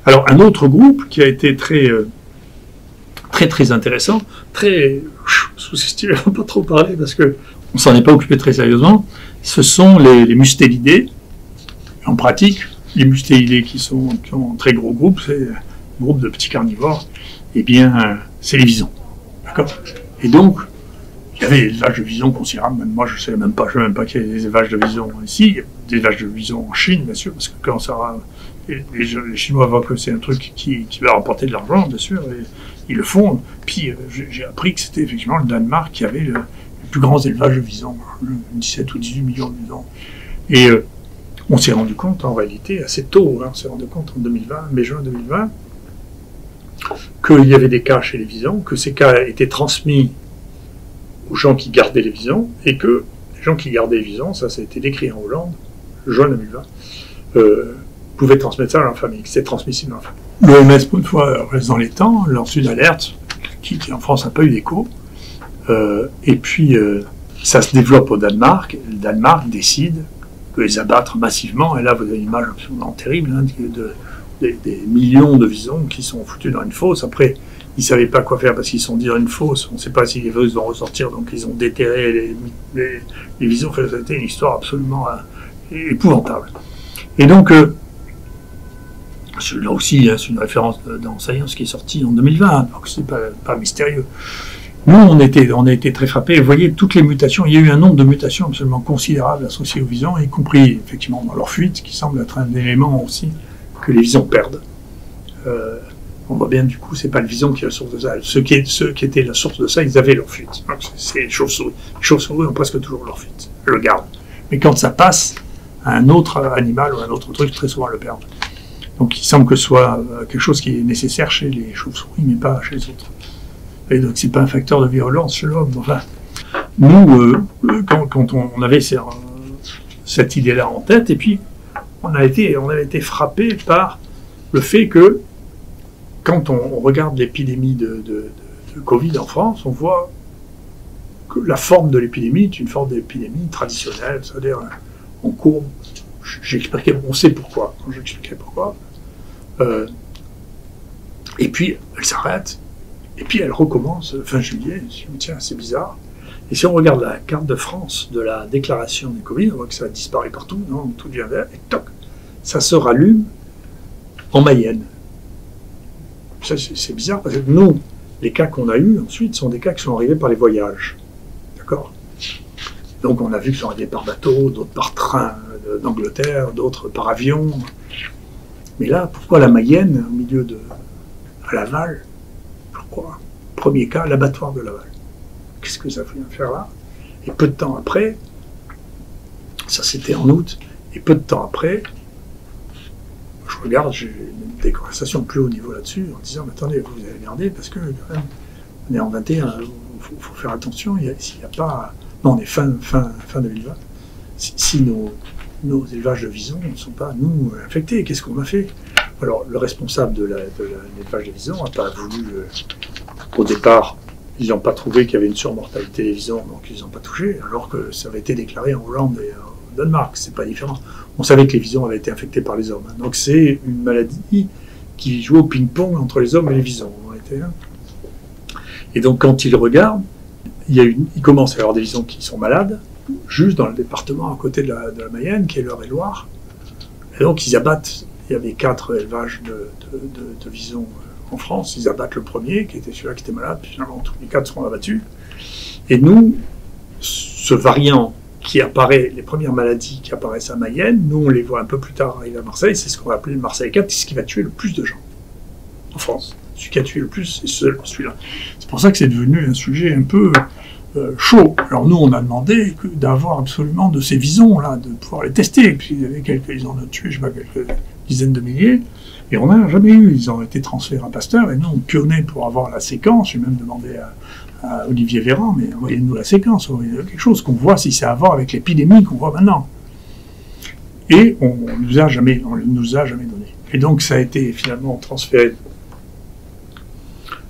Alors, un autre groupe qui a été très intéressant, très sous-estimé, on ne va pas trop parler parce qu'on ne s'en est pas occupé très sérieusement, ce sont les mustélidés. En pratique, les mustélidés qui ont un très gros groupe, c'est un groupe de petits carnivores, eh bien, c'est les visons. D'accord ? Et donc, il y avait des élevages de visons considérables. Même moi, je ne savais même pas qu'il y avait des élevages de visons ici. Il y a des élevages de visons en Chine, bien sûr, parce que quand ça va, les Chinois voient que c'est un truc qui va rapporter de l'argent, bien sûr, et ils le font. Puis, j'ai appris que c'était effectivement le Danemark qui avait le plus grand élevage de visons, 17 ou 18 millions de visons. Et on s'est rendu compte, en réalité, assez tôt, on s'est rendu compte en 2020, mai-juin 2020, qu'il y avait des cas chez les visons, que ces cas étaient transmis aux gens qui gardaient les visons, et que les gens qui gardaient les visons, ça a été décrit en Hollande, juin 2020, pouvaient transmettre ça à leur famille, que c'était transmissible dans leur famille. L'OMS, pour une fois, reste dans les temps, lance une alerte, qui en France n'a pas eu d'écho, et puis ça se développe au Danemark, le Danemark décide de les abattre massivement, et là vous avez une image absolument terrible, hein, des millions de visons qui sont foutus dans une fosse. Après, ils ne savaient pas quoi faire parce qu'ils sont dit dans une fosse, on ne sait pas si les virus vont ressortir, donc ils ont déterré les visons. C'était une histoire absolument épouvantable. Et donc, là aussi, c'est une référence dans Science qui est sortie en 2020, donc c'est pas mystérieux. Nous, on a été très frappés. Vous voyez, toutes les mutations, il y a eu un nombre de mutations absolument considérable associées aux visons, y compris, effectivement, dans leur fuite, qui semble être un élément aussi que les visons perdent. On voit bien, du coup, c'est pas le vison qui est la source de ça. Ceux qui étaient la source de ça, ils avaient leur fuite. Donc, c'est les chauves-souris. Les chauves-souris ont presque toujours leur fuite. Elles le gardent. Mais quand ça passe à un autre animal ou à un autre truc, très souvent, elles le perdent. Donc, il semble que ce soit quelque chose qui est nécessaire chez les chauves-souris, mais pas chez les autres. Et donc, c'est pas un facteur de virulence chez l'homme. Enfin, nous, quand on avait cette idée-là en tête, et puis on a été frappé par le fait que quand on regarde l'épidémie de Covid en France, on voit que la forme de l'épidémie est une forme d'épidémie traditionnelle, c'est-à-dire en courbe. J'expliquais, on sait pourquoi. Quand j'expliquais pourquoi, et puis elle s'arrête. Et puis elle recommence fin juillet. Je me dis, tiens, c'est bizarre. Et si on regarde la carte de France de la déclaration du Covid, on voit que ça a disparu partout, non, tout devient vert, et toc, ça se rallume en Mayenne. Ça, c'est bizarre, parce que nous, les cas qu'on a eus ensuite sont des cas qui sont arrivés par les voyages. D'accord ? Donc on a vu qu'ils sont arrivés par bateau, d'autres par train d'Angleterre, d'autres par avion. Mais là, pourquoi la Mayenne, au milieu à Laval ? Pourquoi ? Premier cas, l'abattoir de Laval. Qu'est-ce que ça vient faire là ? Et peu de temps après, ça c'était en août, et peu de temps après, je regarde, j'ai des conversations plus haut niveau là-dessus, en disant, mais attendez, vous allez regarder, parce que quand même, on est en 21, il faut faire attention, s'il n'y a pas... Non, on est fin 2020. Si nos élevages de visons ne sont pas, nous, infectés, qu'est-ce qu'on a fait ? Alors, le responsable de l'élevage de visons n'a pas voulu... au départ, ils n'ont pas trouvé qu'il y avait une surmortalité des visons, donc ils n'ont pas touché, alors que ça avait été déclaré en Hollande et au Danemark, c'est pas différent. On savait que les visons avaient été infectés par les hommes. Donc c'est une maladie qui joue au ping-pong entre les hommes et les visons. Et donc quand ils regardent, il commence à y avoir des visons qui sont malades, juste dans le département à côté de la Mayenne, qui est l'Eure-et-Loire. Et donc ils abattent, il y avait 4 élevages de visons en France, ils abattent le premier, qui était celui-là qui était malade, puis finalement tous les 4 seront abattus. Et nous, ce variant qui apparaît, les premières maladies qui apparaissent à Mayenne, nous on les voit un peu plus tard arriver à Marseille, c'est ce qu'on va appeler le Marseille 4, c'est ce qui va tuer le plus de gens en France. Celui qui a tué le plus, c'est celui-là. C'est pour ça que c'est devenu un sujet un peu chaud. Alors nous, on a demandé d'avoir absolument de ces visons-là, de pouvoir les tester. Et puis il y avait ils en ont tué, je sais pas, quelques dizaines de milliers. Et on n'a jamais eu. Ils ont été transférés à Pasteur. Et nous, on pionnait pour avoir la séquence. J'ai même demandé à Olivier Véran, mais envoyez-nous la séquence. Envoyez quelque chose qu'on voit si c'est à voir avec l'épidémie qu'on voit maintenant. Et on ne nous a jamais donné. Et donc ça a été finalement transféré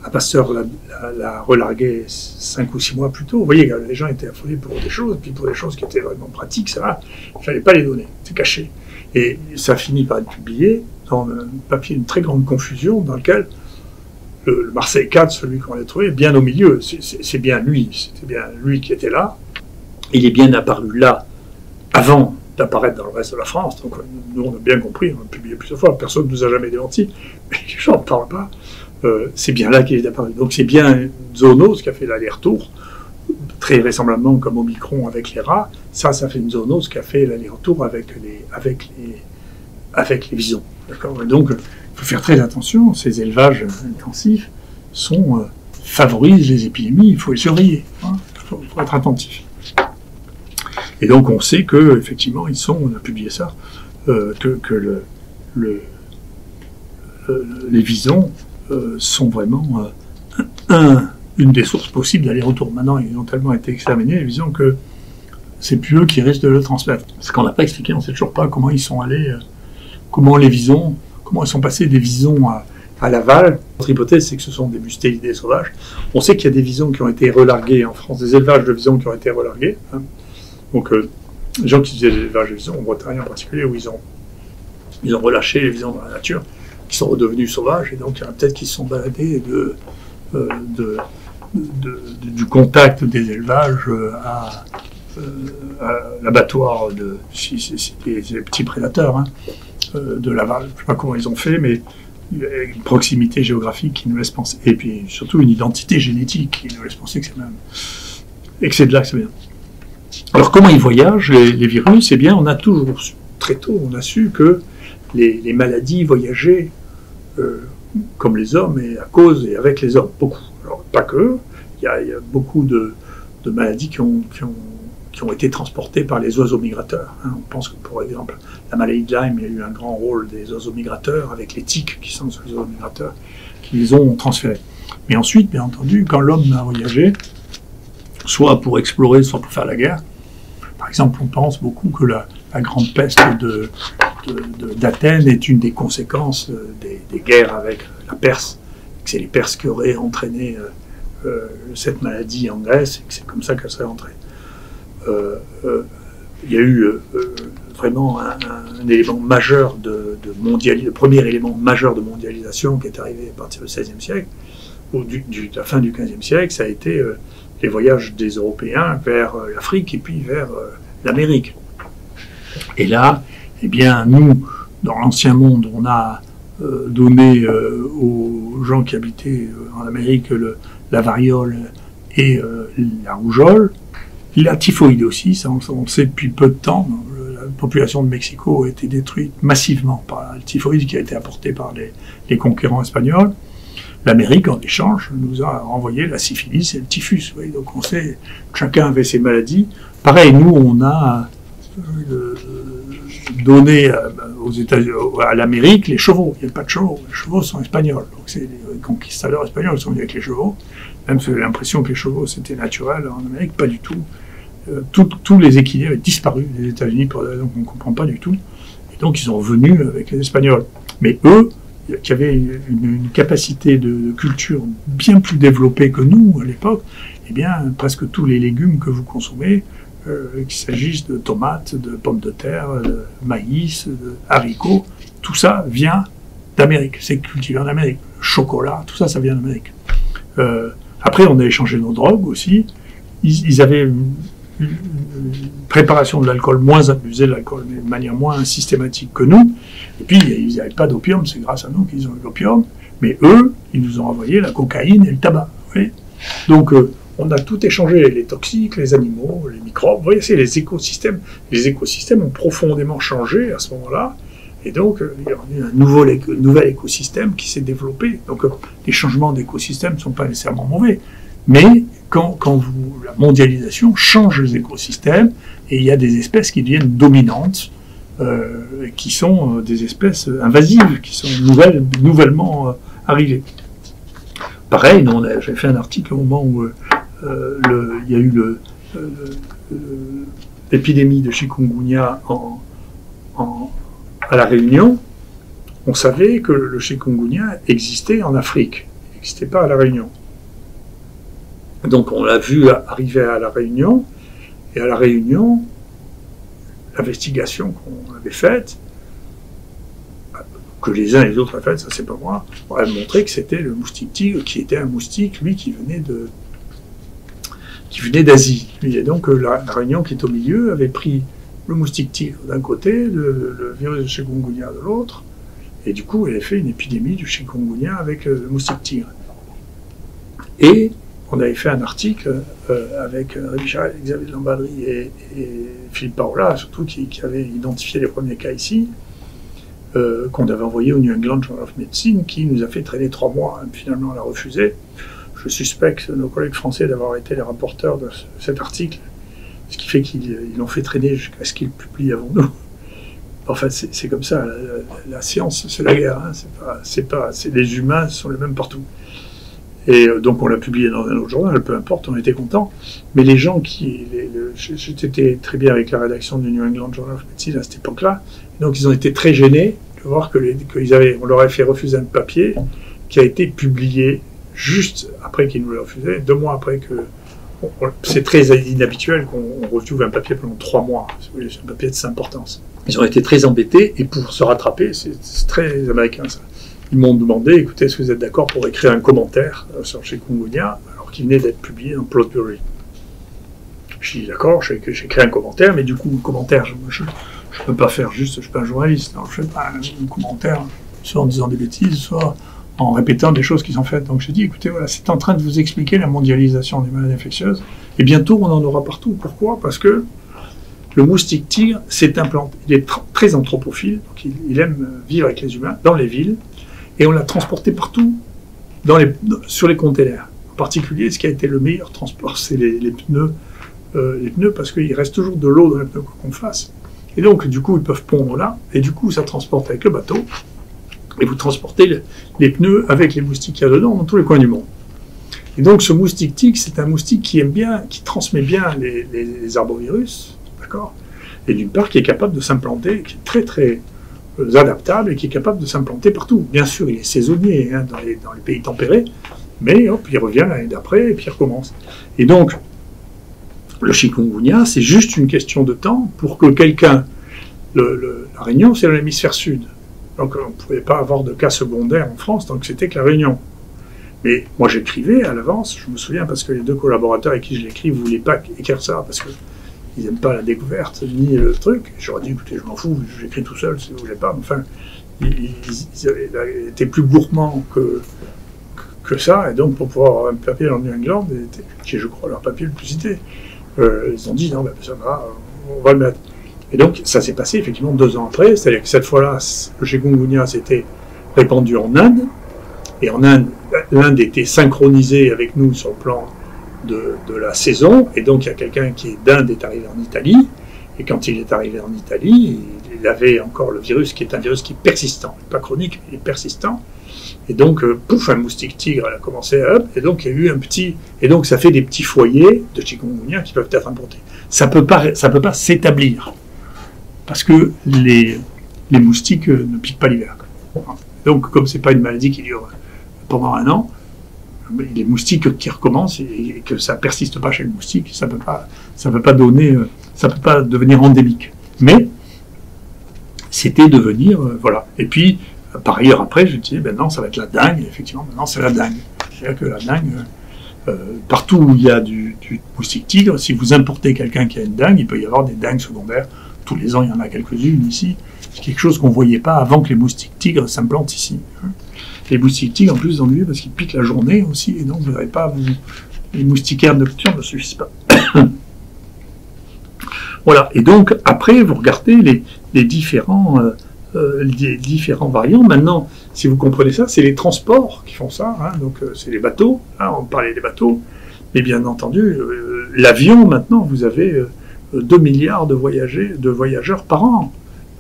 à Pasteur, l'a relargué 5 ou 6 mois plus tôt. Vous voyez, les gens étaient affolés pour des choses, puis pour des choses qui étaient vraiment pratiques, ça va. Il ne fallait pas les donner, c'est caché. Et ça a fini par être publié, dans un papier une très grande confusion dans lequel le Marseille 4, celui qu'on a trouvé, est bien au milieu. C'est bien lui, c'était bien lui qui était là. Il est bien apparu là avant d'apparaître dans le reste de la France. Donc nous, on a bien compris, on a publié plusieurs fois, personne ne nous a jamais démenti, mais les gens ne parlent pas. C'est bien là qu'il est apparu. Donc c'est bien une zoonose qui a fait l'aller-retour, très vraisemblablement comme Omicron avec les rats. Ça fait une zoonose qui a fait l'aller-retour avec les visons. Et donc, il faut faire très attention. Ces élevages intensifs favorisent les épidémies. Il faut les surveiller. Hein. Faut être attentif. Et donc, on sait que effectivement, on a publié ça, que les visons sont vraiment une des sources possibles d'aller-retour. Maintenant, ils ont tellement été exterminés, les visons, que c'est plus eux qui risquent de le transmettre. Ce qu'on n'a pas expliqué, on ne sait toujours pas comment ils sont allés, comment ils sont passés des visons à Laval. Notre hypothèse, c'est que ce sont des mustélidés sauvages. On sait qu'il y a des visons qui ont été relargués en France, des élevages de visons qui ont été relargués. Hein. Donc, les gens qui faisaient des élevages de visons, en Bretagne en particulier, où ils ont relâché les visons dans la nature, qui sont redevenus sauvages, et donc il y en a peut-être qui se sont baladés du contact des élevages à l'abattoir si c'est des petits prédateurs, hein, de Laval. Je ne sais pas comment ils ont fait, mais il y a une proximité géographique qui nous laisse penser, et puis surtout une identité génétique qui nous laisse penser que c'est même, et que c'est de là que ça vient. Alors comment ils voyagent, les virus? Eh bien, on a toujours su, très tôt, on a su que les maladies voyageaient comme les hommes, et à cause et avec les hommes, beaucoup. Alors, pas que, il y a beaucoup de maladies qui ont été transportées par les oiseaux migrateurs. Hein. On pense que, pour exemple, la maladie de Lyme, il y a eu un grand rôle des oiseaux migrateurs, avec les tiques qui sont les oiseaux migrateurs, qui les ont transférés. Mais ensuite, bien entendu, quand l'homme a voyagé, soit pour explorer, soit pour faire la guerre, par exemple, on pense beaucoup que la grande peste d'Athènes est une des conséquences des guerres avec la Perse, que c'est les Perses qui auraient entraîné cette maladie en Grèce, et que c'est comme ça qu'elle serait entrée. Il y a eu vraiment un élément majeur le premier élément majeur de mondialisation qui est arrivé à partir du XVIe siècle, ou de la fin du XVe siècle, ça a été les voyages des Européens vers l'Afrique et puis vers l'Amérique. Et là, eh bien, nous, dans l'ancien monde, on a donné aux gens qui habitaient en Amérique la variole et la rougeole, la typhoïde aussi, ça on le sait depuis peu de temps. La population de Mexico a été détruite massivement par la typhoïde qui a été apportée par les conquérants espagnols. L'Amérique, en échange, nous a renvoyé la syphilis et le typhus. Oui, donc on sait que chacun avait ses maladies. Pareil, nous, on a donné à l'Amérique les chevaux. Il n'y a pas de chevaux. Les chevaux sont espagnols. Donc c'est les conquistadors espagnols qui sont venus avec les chevaux. Même si j'avais l'impression que les chevaux, c'était naturel en Amérique, pas du tout. Tous les équilibres avaient disparu des États-Unis pour des raisons qu'on ne comprend pas du tout. Et donc ils sont revenus avec les Espagnols. Mais eux, qui avaient une capacité de culture bien plus développée que nous à l'époque, eh bien, presque tous les légumes que vous consommez, qu'il s'agisse de tomates, de pommes de terre, de maïs, de haricots, tout ça vient d'Amérique. C'est cultivé en Amérique. Le chocolat, tout ça, ça vient d'Amérique. Après, on a échangé nos drogues aussi. Ils avaient une préparation de l'alcool moins abusée de l'alcool, mais de manière moins systématique que nous. Et puis, ils n'avaient pas d'opium, c'est grâce à nous qu'ils ont eu l'opium. Mais eux, ils nous ont envoyé la cocaïne et le tabac. Vous voyez. Donc, on a tout échangé, les toxiques, les animaux, les microbes. Vous voyez, c'est les écosystèmes. Les écosystèmes ont profondément changé à ce moment-là. Et donc, il y a eu un nouvel écosystème qui s'est développé. Donc, les changements d'écosystème ne sont pas nécessairement mauvais. Mais quand la mondialisation change les écosystèmes, et il y a des espèces qui deviennent dominantes, qui sont des espèces invasives, qui sont nouvellement arrivées. Pareil, j'ai fait un article au moment où il y a eu l'épidémie de chikungunya à La Réunion. On savait que le chikungunya existait en Afrique, il n'existait pas à La Réunion. Donc on l'a vu arriver à La Réunion, et à La Réunion, l'investigation qu'on avait faite, que les uns et les autres avaient fait, ça c'est pas moi, on a montré que c'était le moustique tigre qui était un moustique, lui, qui venait d'Asie. Et donc la Réunion qui est au milieu avait pris le moustique tigre d'un côté, le virus de chikungunya de l'autre, et du coup elle a fait une épidémie du chikungunya avec le moustique tigre. Et on avait fait un article avec Richard, Xavier Lambadry et Philippe Parola, surtout qui avait identifié les premiers cas ici, qu'on avait envoyé au New England Journal of Medicine, qui nous a fait traîner 3 mois. Finalement, on l'a refusé. Je suspecte nos collègues français d'avoir été les rapporteurs de cet article, ce qui fait qu'ils l'ont fait traîner jusqu'à ce qu'ils publient avant nous. En fait, c'est comme ça. La science, c'est la guerre. Hein. C'est les humains sont les mêmes partout. Et donc, on l'a publié dans un autre journal, peu importe, on était contents. Mais les gens j'étais très bien avec la rédaction du New England Journal of Medicine à cette époque-là. Donc, ils ont été très gênés de voir on leur avait fait refuser un papier qui a été publié juste après qu'ils nous l'aient refusé, 2 mois après que... C'est très inhabituel qu'on retrouve un papier pendant 3 mois. C'est un papier de cette importance. Ils ont été très embêtés, et pour se rattraper, c'est très américain ça. Ils m'ont demandé, écoutez, est-ce que vous êtes d'accord pour écrire un commentaire sur chikungunya, alors qu'il venait d'être publié dans Plotbury. Je suis d'accord, j'écris un commentaire, mais du coup, le commentaire, je ne peux pas faire juste, je ne suis pas un journaliste, alors je ne fais pas un commentaire, soit en disant des bêtises, soit en répétant des choses qui sont faites. Donc j'ai dit, écoutez, voilà, c'est en train de vous expliquer la mondialisation des maladies infectieuses, et bientôt on en aura partout. Pourquoi? Parce que le moustique tigre s'est implanté, il est très anthropophile, donc il aime vivre avec les humains, dans les villes, et on l'a transporté partout, sur les containers. En particulier, ce qui a été le meilleur transport, c'est les pneus, parce qu'il reste toujours de l'eau dans les pneus qu'on fasse. Et donc, du coup, ils peuvent pondre là, et du coup, ça transporte avec le bateau, et vous transportez les pneus avec les moustiques qu'il y a dedans dans tous les coins du monde. Et donc, ce moustique tigre, c'est un moustique qui aime bien, qui transmet bien les arbovirus, d'accord, et d'une part, qui est capable de s'implanter, qui est très, très adaptable et qui est capable de s'implanter partout. Bien sûr, il est saisonnier hein, dans les pays tempérés, mais hop, il revient l'année d'après et puis il recommence. Et donc, le chikungunya, c'est juste une question de temps pour que quelqu'un... La Réunion, c'est dans l'hémisphère sud. Donc, on ne pouvait pas avoir de cas secondaires en France tant que c'était que la Réunion. Mais moi, j'écrivais à l'avance, je me souviens, parce que les 2 collaborateurs avec qui je l'écris ne voulaient pas écrire ça, parce que ils n'aiment pas la découverte, ni le truc. J'aurais dit, écoutez, je m'en fous, j'écris tout seul si vous ne voulez pas. Enfin, ils étaient plus gourmands que ça, et donc pour pouvoir avoir un papier dans New England, qui est, je crois, leur papier le plus cité, ils ont dit, non, ben, ça va, on va le mettre. Et donc, ça s'est passé effectivement 2 ans après, c'est-à-dire que cette fois-là, le chikungunya s'était répandu en Inde, et en Inde, l'Inde était synchronisée avec nous sur le plan de la saison, et donc il y a quelqu'un qui d'Inde est arrivé en Italie, et quand il est arrivé en Italie, il avait encore le virus qui est un virus qui est persistant, pas chronique, mais il est persistant, et donc pouf, un moustique tigre a commencé à et donc il y a eu un petit, et donc ça fait des petits foyers de chikungunya qui peuvent être importés. Ça peut pas s'établir, parce que les moustiques ne piquent pas l'hiver. Donc comme c'est pas une maladie qui dure pendant 1 an, les moustiques qui recommencent et que ça persiste pas chez le moustique, ça peut pas devenir endémique. Mais c'était devenir voilà. Et puis par ailleurs après, je disais ben non, ça va être la dengue. Et effectivement, maintenant c'est la dengue. C'est-à-dire que la dengue, partout où il y a du moustique tigre, si vous importez quelqu'un qui a une dengue, il peut y avoir des dengues secondaires. Tous les ans, il y en a quelques-unes ici. C'est quelque chose qu'on ne voyait pas avant que les moustiques tigres s'implantent ici. Les moustiques tigres, en plus, ont lieu parce qu'ils piquent la journée aussi, et donc vous n'avez pas... Les moustiquaires nocturnes ne suffisent pas. Voilà, et donc, après, vous regardez les différents variants. Maintenant, si vous comprenez ça, c'est les transports qui font ça, hein, donc c'est les bateaux, hein, on parlait des bateaux, mais bien entendu, l'avion, maintenant, vous avez 2 milliards de voyageurs par an.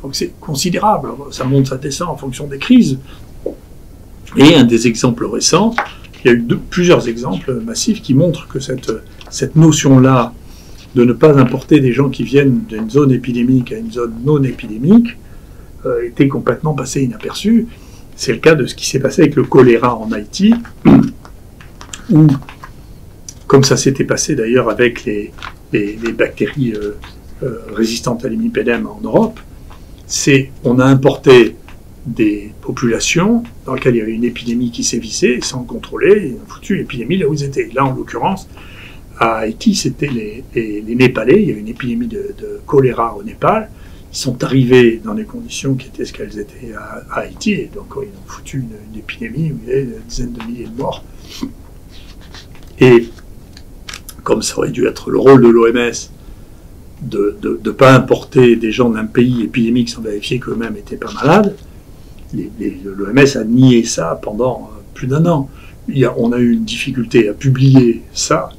Donc c'est considérable, ça monte, ça descend en fonction des crises. Et un des exemples récents, il y a eu plusieurs exemples massifs qui montrent que cette notion-là de ne pas importer des gens qui viennent d'une zone épidémique à une zone non épidémique était complètement passée inaperçue. C'est le cas de ce qui s'est passé avec le choléra en Haïti, où, comme ça s'était passé d'ailleurs avec les bactéries résistantes à l'imipédème en Europe, on a importé des populations dans lesquelles il y avait une épidémie qui sévissait, sans le contrôler, ils ont foutu l'épidémie là où ils étaient. Là, en l'occurrence, à Haïti, c'était les Népalais, il y avait une épidémie de choléra au Népal. Ils sont arrivés dans des conditions qui étaient ce qu'elles étaient à Haïti, et donc ils ont foutu une épidémie où il y avait des dizaines de milliers de morts. Et comme ça aurait dû être le rôle de l'OMS de ne pas importer des gens d'un pays épidémique sans vérifier qu'eux-mêmes n'étaient pas malades, l'OMS a nié ça pendant plus d'un an. On a eu une difficulté à publier ça,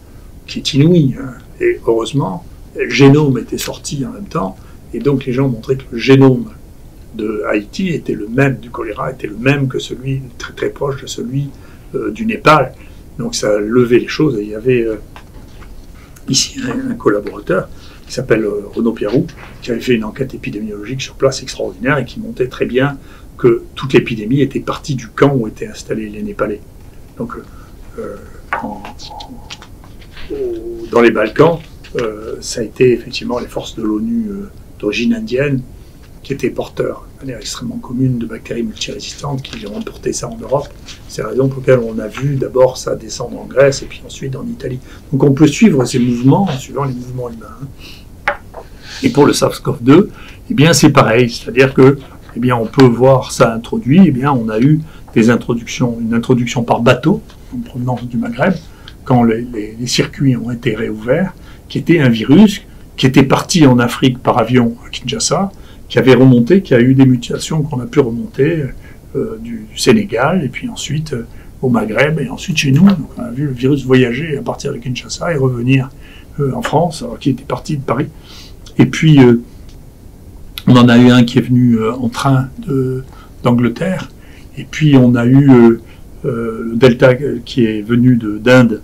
qui est inouïe. Hein. Et heureusement, le génome était sorti en même temps, et donc les gens montraient que le génome de Haïti était le même, du choléra était le même que celui, très très proche de celui du Népal. Donc ça a levé les choses, et il y avait ici un collaborateur qui s'appelle Renaud Pierroux, qui avait fait une enquête épidémiologique sur place extraordinaire et qui montrait très bien que toute l'épidémie était partie du camp où étaient installés les Népalais. Donc, dans les Balkans, ça a été effectivement les forces de l'ONU d'origine indienne qui étaient porteurs de manière extrêmement commune de bactéries multirésistantes qui ont porté ça en Europe. C'est la raison pour laquelle on a vu d'abord ça descendre en Grèce et puis ensuite en Italie. Donc on peut suivre ces mouvements en suivant les mouvements humains. Et pour le SARS-CoV-2, eh bien c'est pareil, c'est-à-dire que eh bien on peut voir ça introduit. Eh bien on a eu une introduction par bateau en provenance du Maghreb quand les circuits ont été réouverts, qui était un virus qui était parti en Afrique par avion à Kinshasa, qui avait remonté, qui a eu des mutations qu'on a pu remonter du Sénégal, et puis ensuite au Maghreb, et ensuite chez nous. Donc on a vu le virus voyager à partir de Kinshasa et revenir en France, alors qu'il était parti de Paris. Et puis on en a eu un qui est venu en train d'Angleterre, et puis on a eu le Delta qui est venu d'Inde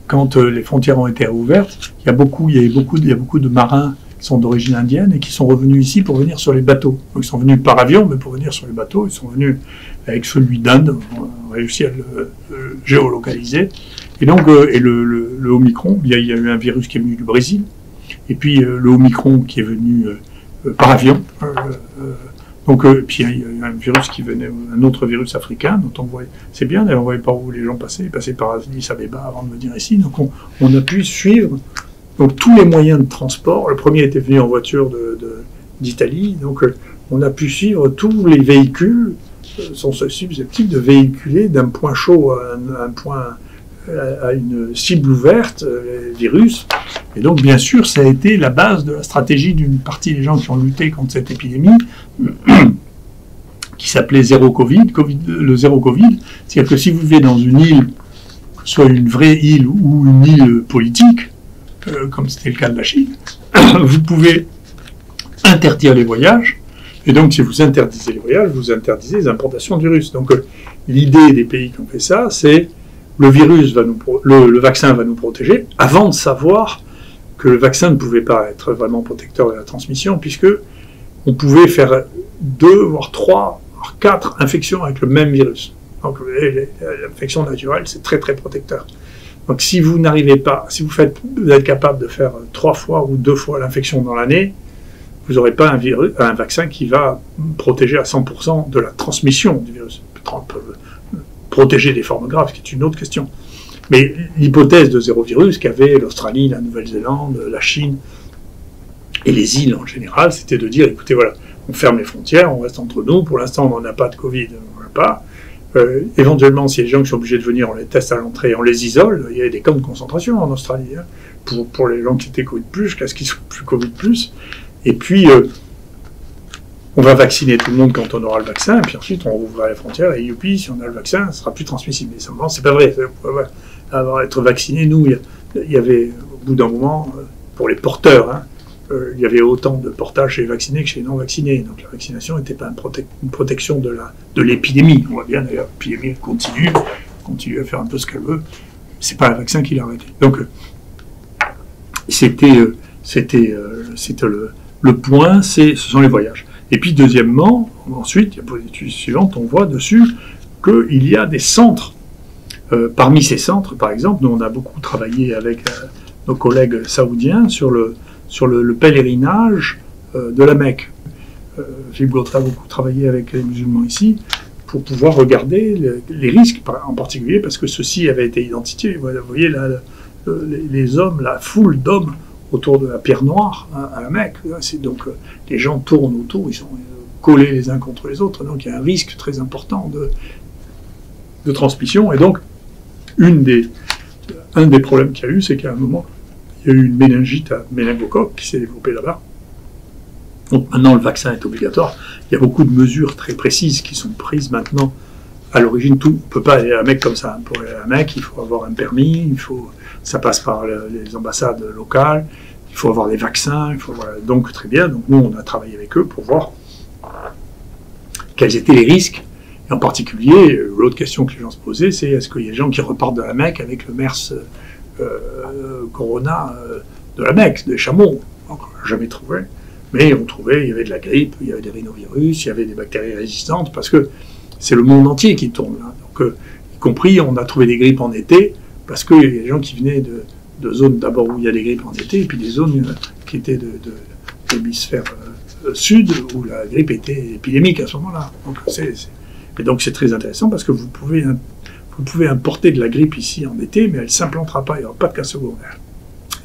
quand les frontières ont été ouvertes. Il y a beaucoup de marins qui sont d'origine indienne et qui sont revenus ici pour venir sur les bateaux. Donc, ils sont venus par avion, mais pour venir sur les bateaux, ils sont venus avec celui d'Inde. On a réussi à le géolocaliser. Et donc, le Omicron, il y a eu un virus qui est venu du Brésil, et puis le Omicron qui est venu par avion. Puis il y a eu un virus qui venait, un autre virus africain, dont on voyait, c'est bien, on voyait par où les gens passaient, ils passaient par Addis Abeba avant de venir ici. Donc on a pu suivre donc, tous les moyens de transport. Le premier était venu en voiture d'Italie, donc on a pu suivre tous les véhicules sont susceptibles de véhiculer d'un point chaud à une cible ouverte, les virus. Et donc, bien sûr, ça a été la base de la stratégie d'une partie des gens qui ont lutté contre cette épidémie, qui s'appelait Zéro Covid, le Zéro Covid. C'est-à-dire que si vous vivez dans une île, que ce soit une vraie île ou une île politique, comme c'était le cas de la Chine, vous pouvez interdire les voyages. Et donc, si vous interdisez les voyages, vous interdisez les importations de virus. Donc, l'idée des pays qui ont fait ça, c'est le vaccin va nous protéger, avant de savoir que le vaccin ne pouvait pas être vraiment protecteur de la transmission, puisque on pouvait faire 2, voire 3, voire 4 infections avec le même virus. Donc l'infection naturelle, c'est très très protecteur. Donc si vous n'arrivez pas, si vous êtes capable de faire 3 fois ou 2 fois l'infection dans l'année, vous n'aurez pas un vaccin qui va protéger à 100% de la transmission du virus. Protéger des formes graves, ce qui est une autre question. Mais l'hypothèse de zéro virus qu'avaient l'Australie, la Nouvelle-Zélande, la Chine et les îles en général, c'était de dire, écoutez, voilà, on ferme les frontières, on reste entre nous, pour l'instant on n'en a pas de Covid, on n'en a pas. Éventuellement, s'il y a des gens qui sont obligés de venir, on les teste à l'entrée, on les isole. Il y a des camps de concentration en Australie, hein, pour les gens qui étaient Covid+, jusqu'à ce qu'ils soient plus Covid+. Et puis, on va vacciner tout le monde quand on aura le vaccin, et puis ensuite on rouvrira les frontières, et youpi, si on a le vaccin, ça sera plus transmissible. Mais simplement, c'est pas vrai. Avant d'être vacciné, nous, il y avait, au bout d'un moment, pour les porteurs, hein, il y avait autant de portages chez les vaccinés que chez les non-vaccinés. Donc la vaccination n'était pas une protection de l'épidémie. On voit bien d'ailleurs, l'épidémie continue à faire un peu ce qu'elle veut. C'est pas le vaccin qui l'a arrêté. Donc c'était le point, ce sont les voyages. Et puis deuxièmement, ensuite, pour l'étude suivante, on voit dessus qu'il y a des centres. Parmi ces centres, par exemple, nous on a beaucoup travaillé avec nos collègues saoudiens sur le pèlerinage de la Mecque. Philippe Gautrat a beaucoup travaillé avec les musulmans ici, pour pouvoir regarder les risques, en particulier parce que ceci avait été identifié. Vous voyez là, les hommes, la foule d'hommes autour de la pierre noire à la Mecque. Donc les gens tournent autour, ils sont collés les uns contre les autres, donc il y a un risque très important de transmission. Et donc, un des problèmes qu'il y a eu, c'est qu'à un moment, il y a eu une méningite à méningocoque qui s'est développée là-bas. Donc maintenant, le vaccin est obligatoire. Il y a beaucoup de mesures très précises qui sont prises maintenant. À l'origine, on ne peut pas aller à la Mecque comme ça. Pour aller à la Mecque, il faut avoir un permis, ça passe par les ambassades locales, il faut avoir des vaccins. Voilà. Donc très bien, donc, nous on a travaillé avec eux pour voir quels étaient les risques. Et en particulier, l'autre question que les gens se posaient, c'est est-ce qu'il y a des gens qui repartent de la Mecque avec le MERS Corona de la Mecque, des chameaux. Donc, on n'a jamais trouvé. Mais on trouvait, il y avait de la grippe, il y avait des rhinovirus, il y avait des bactéries résistantes, parce que c'est le monde entier qui tourne là. Donc, y compris, on a trouvé des grippes en été, parce qu'il y a des gens qui venaient de zones d'abord où il y a des grippes en été, et puis des zones qui étaient de l'hémisphère sud, où la grippe était épidémique à ce moment-là. Donc c'est très intéressant, parce que vous pouvez importer de la grippe ici en été, mais elle ne s'implantera pas, il n'y aura pas de cas secondaires.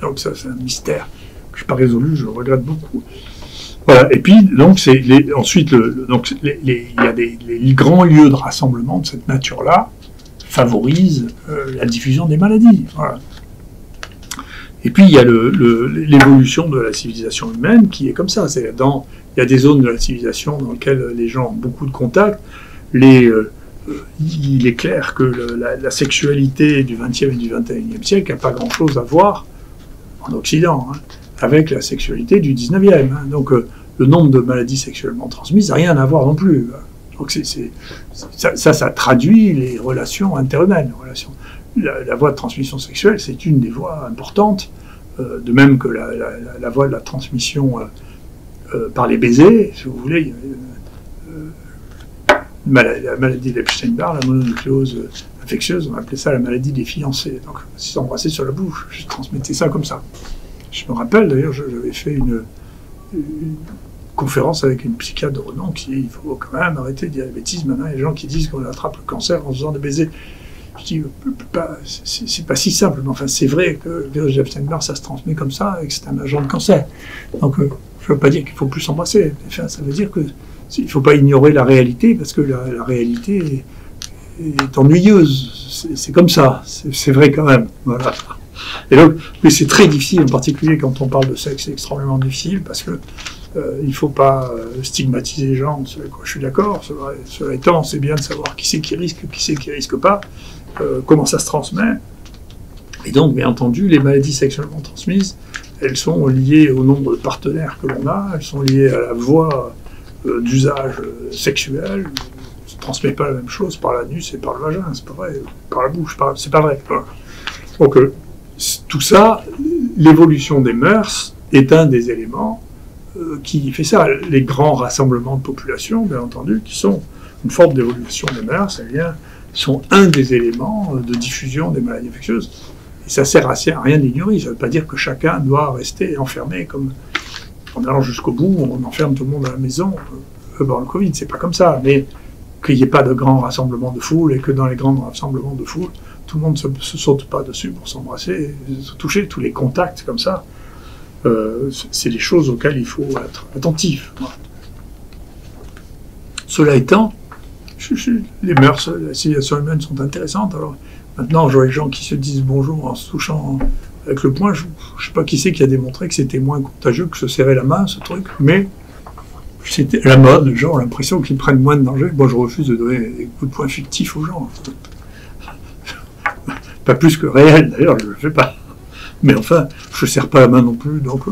Donc ça, c'est un mystère que je n'ai pas résolu, je le regrette beaucoup. Voilà. Et puis, donc, ensuite, il y a les grands lieux de rassemblement de cette nature-là favorisent la diffusion des maladies. Voilà. Et puis, il y a l'évolution de la civilisation humaine qui est comme ça. Il y a des zones de la civilisation dans lesquelles les gens ont beaucoup de contacts. Il est clair que la sexualité du XXe et du XXIe siècle n'a pas grand-chose à voir, en Occident, avec la sexualité du 19e. Donc le nombre de maladies sexuellement transmises n'a rien à voir non plus. Donc ça traduit les relations interhumaines. La voie de transmission sexuelle, c'est une des voies importantes, de même que la voie de la transmission par les baisers, si vous voulez. La maladie d'Epstein-Barr, la mononucléose infectieuse, on appelait ça la maladie des fiancés. Donc s'ils s'embrassaient sur la bouche, je transmettais ça comme ça. Je me rappelle, d'ailleurs, j'avais fait une conférence avec une psychiatre de renom qui dit il faut quand même arrêter de dire des bêtises. Maintenant, il y a des gens qui disent qu'on attrape le cancer en faisant des baisers. Je dis, c'est pas si simple, mais enfin, c'est vrai que le virus d'Epstein-Barr, ça se transmet comme ça et que c'est un agent de cancer. Donc, je ne veux pas dire qu'il faut plus s'embrasser. Enfin, ça veut dire qu'il ne faut pas ignorer la réalité, parce que la réalité est ennuyeuse. C'est comme ça. C'est vrai quand même. Voilà. Et donc, mais c'est très difficile, en particulier quand on parle de sexe, c'est extrêmement difficile, parce que il ne faut pas stigmatiser les gens, avec quoi je suis d'accord. Cela étant, c'est bien de savoir qui c'est qui risque pas, comment ça se transmet. Et donc, bien entendu, les maladies sexuellement transmises, elles sont liées au nombre de partenaires que l'on a, elles sont liées à la voie d'usage sexuel. On ne transmet pas la même chose par l'anus et par le vagin, c'est pas vrai, par la bouche, c'est pas vrai. Voilà. Donc, tout ça, l'évolution des mœurs est un des éléments qui fait ça. Les grands rassemblements de population, bien entendu, qui sont une forme d'évolution des mœurs, sont un des éléments de diffusion des maladies infectieuses. Et ça sert à rien d'ignorer. Ça ne veut pas dire que chacun doit rester enfermé comme en allant jusqu'au bout, on enferme tout le monde à la maison dans le Covid. C'est pas comme ça. Mais qu'il n'y ait pas de grands rassemblements de foule et que dans les grands rassemblements de foule, tout le monde ne se saute pas dessus pour s'embrasser, se toucher, tous les contacts comme ça. C'est des choses auxquelles il faut être attentif. Voilà. Cela étant, les mœurs, la civilisation humaine sont intéressantes. Alors maintenant, je vois les gens qui se disent bonjour en se touchant avec le poing. Je ne sais pas qui c'est qui a démontré que c'était moins contagieux que se serrer la main, ce truc, mais c'était la mode. Les gens ont l'impression qu'ils prennent moins de danger. Moi, je refuse de donner des coups de poing fictifs aux gens. Pas plus que réel, d'ailleurs, je ne le fais pas. Mais enfin, je ne serre pas la main non plus, donc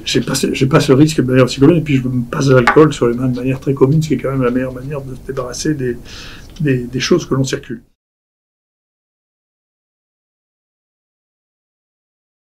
j'ai pas ce risque de manière aussi commune, et puis je me passe de l'alcool sur les mains de manière très commune, ce qui est quand même la meilleure manière de se débarrasser des choses que l'on circule.